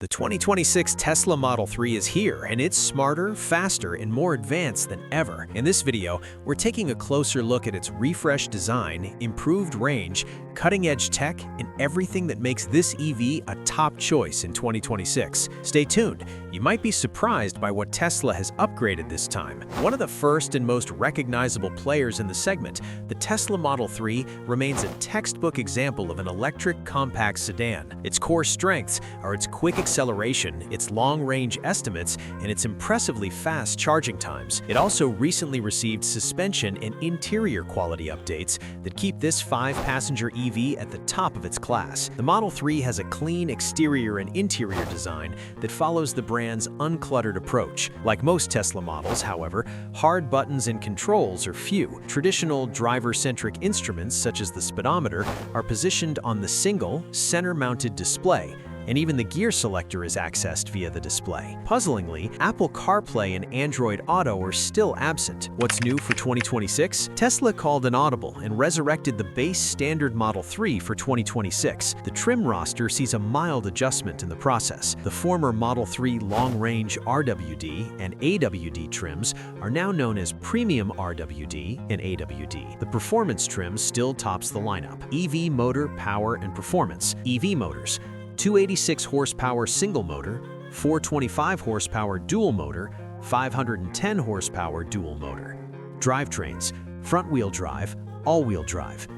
The 2026 Tesla Model 3 is here, and it's smarter, faster, and more advanced than ever. In this video, we're taking a closer look at its refreshed design, improved range, cutting-edge tech, and everything that makes this EV a top choice in 2026. Stay tuned. You might be surprised by what Tesla has upgraded this time. One of the first and most recognizable players in the segment, the Tesla Model 3 remains a textbook example of an electric compact sedan. Its core strengths are its quick acceleration, its long-range estimates, and its impressively fast charging times. It also recently received suspension and interior quality updates that keep this 5-passenger EV at the top of its class. The Model 3 has a clean exterior and interior design that follows the brand's uncluttered approach. Like most Tesla models, however, hard buttons and controls are few. Traditional driver-centric instruments such as the speedometer are positioned on the single, center-mounted display, and even the gear selector is accessed via the display. Puzzlingly, Apple CarPlay and Android Auto are still absent. What's new for 2026? Tesla called an audible and resurrected the base standard Model 3 for 2026. The trim roster sees a mild adjustment in the process. The former Model 3 long-range RWD and AWD trims are now known as Premium RWD and AWD. The performance trim still tops the lineup. EV motor, power, and performance. EV motors: 286 horsepower single motor, 425 horsepower dual motor, 510 horsepower dual motor. Drivetrains: front-wheel drive, all-wheel drive.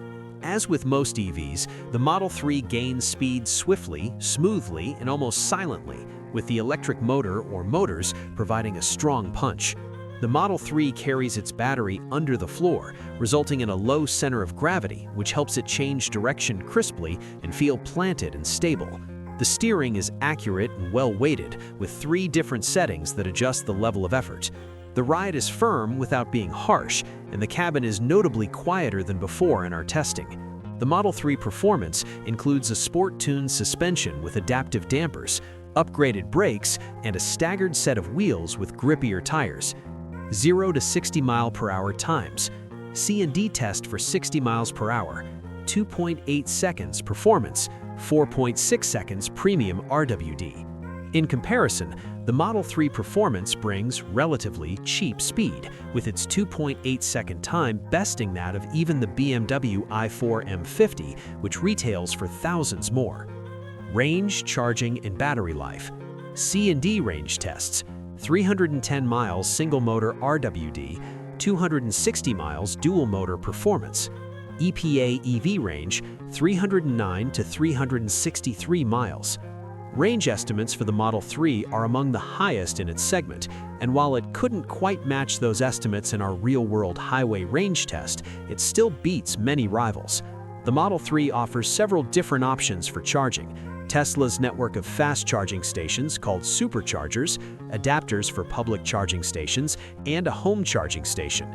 As with most EVs, the Model 3 gains speed swiftly, smoothly, and almost silently, with the electric motor or motors providing a strong punch. The Model 3 carries its battery under the floor, resulting in a low center of gravity, which helps it change direction crisply and feel planted and stable. The steering is accurate and well-weighted, with 3 different settings that adjust the level of effort. The ride is firm without being harsh, and the cabin is notably quieter than before in our testing. The Model 3 performance includes a sport-tuned suspension with adaptive dampers, upgraded brakes, and a staggered set of wheels with grippier tires. 0 to 60 mph times. C&D test for 60 miles per hour. 2.8 seconds performance, 4.6 seconds premium RWD. In comparison, the Model 3 performance brings relatively cheap speed, with its 2.8-second time besting that of even the BMW i4 M50, which retails for thousands more. Range, charging, and battery life. C&D range tests: 310 miles single-motor RWD, 260 miles dual-motor performance. EPA EV range: 309 to 363 miles. Range estimates for the Model 3 are among the highest in its segment, and while it couldn't quite match those estimates in our real-world highway range test, it still beats many rivals. The Model 3 offers several different options for charging: Tesla's network of fast charging stations called superchargers, adapters for public charging stations, and a home charging station.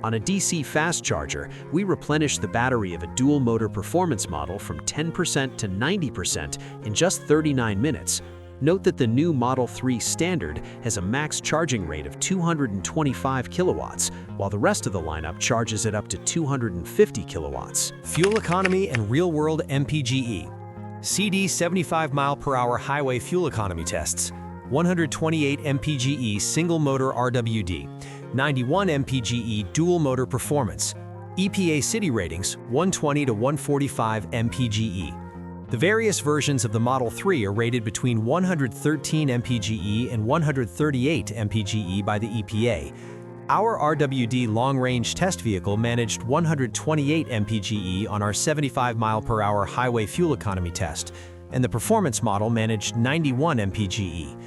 On a DC fast charger, we replenish the battery of a dual-motor performance model from 10% to 90% in just 39 minutes. Note that the new Model 3 Standard has a max charging rate of 225 kilowatts, while the rest of the lineup charges it up to 250 kilowatts. Fuel economy and real-world MPGE. CD 75 mph highway fuel economy tests: 128 mpge single-motor RWD, 91 mpge dual-motor performance. EPA city ratings: 120 to 145 mpge. The various versions of the Model 3 are rated between 113 mpge and 138 mpge by the EPA. Our RWD long-range test vehicle managed 128 mpge on our 75 mph highway fuel economy test, and the performance model managed 91 mpge.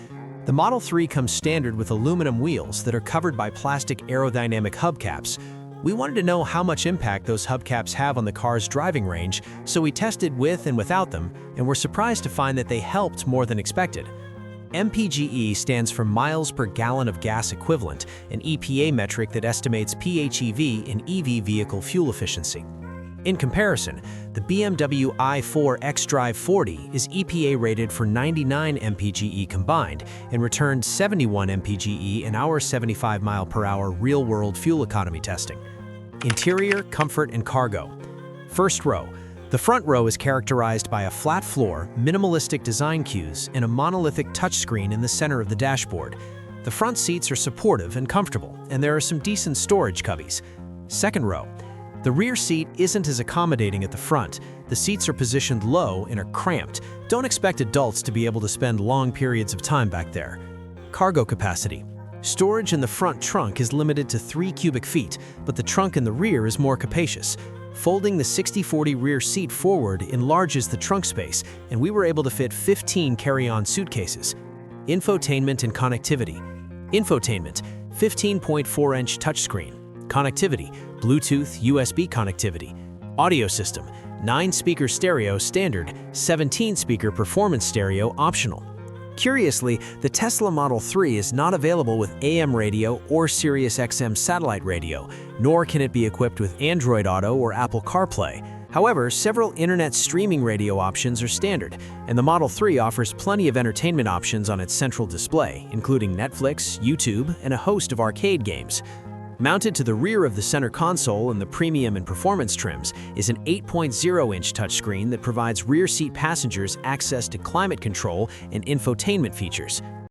The Model 3 comes standard with aluminum wheels that are covered by plastic aerodynamic hubcaps. We wanted to know how much impact those hubcaps have on the car's driving range, so we tested with and without them, and were surprised to find that they helped more than expected. MPGE stands for miles per gallon of gas equivalent, an EPA metric that estimates PHEV in EV vehicle fuel efficiency. In comparison, the BMW i4 xDrive 40 is EPA rated for 99 mpge combined and returned 71 mpge in our 75 mph real-world fuel economy testing. Interior, comfort, and cargo. First row. The front row is characterized by a flat floor, minimalistic design cues, and a monolithic touchscreen in the center of the dashboard. The front seats are supportive and comfortable, and there are some decent storage cubbies. Second row. The rear seat isn't as accommodating at the front. The seats are positioned low and are cramped. Don't expect adults to be able to spend long periods of time back there. Cargo capacity. Storage in the front trunk is limited to 3 cubic feet, but the trunk in the rear is more capacious. Folding the 60/40 rear seat forward enlarges the trunk space, and we were able to fit 15 carry-on suitcases. Infotainment and connectivity. Infotainment, 15.4-inch touchscreen. Connectivity, Bluetooth, USB connectivity. Audio system, 9-speaker stereo standard, 17-speaker performance stereo optional. Curiously, the Tesla Model 3 is not available with AM radio or Sirius XM satellite radio, nor can it be equipped with Android Auto or Apple CarPlay. However, several internet streaming radio options are standard, and the Model 3 offers plenty of entertainment options on its central display, including Netflix, YouTube, and a host of arcade games. Mounted to the rear of the center console in the premium and performance trims is an 8.0-inch touchscreen that provides rear seat passengers access to climate control and infotainment features.